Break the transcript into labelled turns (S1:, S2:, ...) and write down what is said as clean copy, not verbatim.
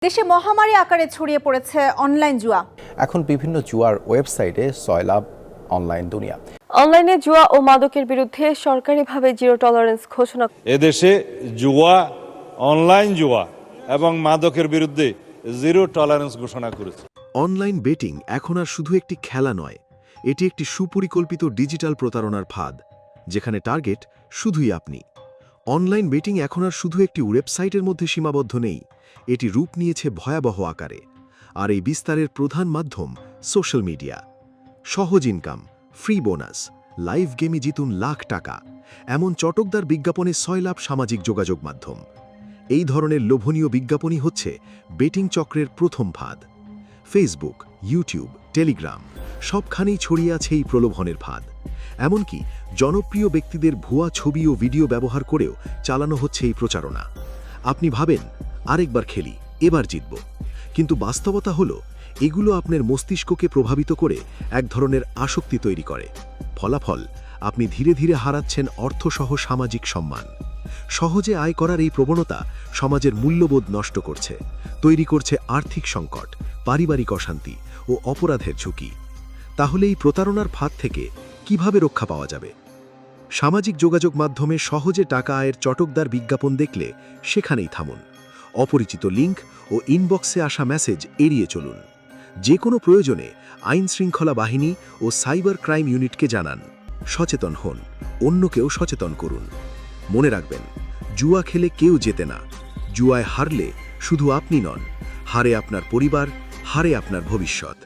S1: দেশে মহামারী আকারে ছড়িয়ে পড়েছে অনলাইন জুয়া।
S2: এখন বিভিন্ন জুয়ার ওয়েবসাইটে সয়লাভ অনলাইন দুনিয়া।
S3: অনলাইনে জুয়া ও মাদকের বিরুদ্ধে সরকারিভাবে জিরো টলারেন্স ঘোষণা।
S4: এদেশে জুয়া, অনলাইন জুয়া এবং মাদকের বিরুদ্ধে জিরো টলারেন্স ঘোষণা করেছে।
S5: অনলাইন বেটিং এখন আর শুধু একটি খেলা নয়, এটি একটি সুপরিকল্পিত ডিজিটাল প্রতারণার ফাঁদ, যেখানে টার্গেট শুধুই আপনি। অনলাইন বেটিং এখন আর শুধু একটি ওয়েবসাইটের মধ্যে সীমাবদ্ধ নেই, এটি রূপ নিয়েছে ভয়াবহ আকারে। আর এই বিস্তারের প্রধান মাধ্যম সোশ্যাল মিডিয়া। সহজ ইনকাম, ফ্রি বোনাস, লাইভ গেমে জিতুন লাখ টাকা, এমন চটকদার বিজ্ঞাপনে সয়লাভ সামাজিক যোগাযোগ মাধ্যম। এই ধরনের লোভনীয় বিজ্ঞাপনই হচ্ছে বেটিং চক্রের প্রথম ফাঁদ। ফেসবুক, ইউটিউব, টেলিগ্রাম সবখানেই ছড়িয়ে আছে এই প্রলোভনের ফাঁদ। এমনকি জনপ্রিয় ব্যক্তিদের ভুয়া ছবি ও ভিডিও ব্যবহার করেও চালানো হচ্ছে এই প্রচারণা। আপনি ভাবেন আরেকবার খেলি, এবার জিতব, কিন্তু বাস্তবতা হলো এগুলো আপনার মস্তিষ্ককে প্রভাবিত করে এক ধরনের আসক্তি তৈরি করে। ফলাফল, আপনি ধীরে ধীরে হারাচ্ছেন অর্থসহ সামাজিক সম্মান। সহজে আয় করার এই প্রবণতা সমাজের মূল্যবোধ নষ্ট করছে, তৈরি করছে আর্থিক সংকট, পারিবারিক অশান্তি ও অপরাধের ঝুঁকি। তাহলে এই প্রতারণার ফাঁদ থেকে কিভাবে রক্ষা পাওয়া যাবে? সামাজিক যোগাযোগ মাধ্যমে সহজে টাকা আয়ের চটকদার বিজ্ঞাপন দেখলে সেখানেই থামুন। অপরিচিত লিঙ্ক ও ইনবক্সে আসা মেসেজ এড়িয়ে চলুন। যে কোনো প্রয়োজনে আইন শৃঙ্খলা বাহিনী ও সাইবার ক্রাইম ইউনিটকে জানান। সচেতন হন, অন্যকেও সচেতন করুন। মনে রাখবেন, জুয়া খেলে কেউ জেতে না। জুয়ায় হারলে শুধু আপনি নন, হারে আপনার পরিবার, হারে আপনার ভবিষ্যৎ।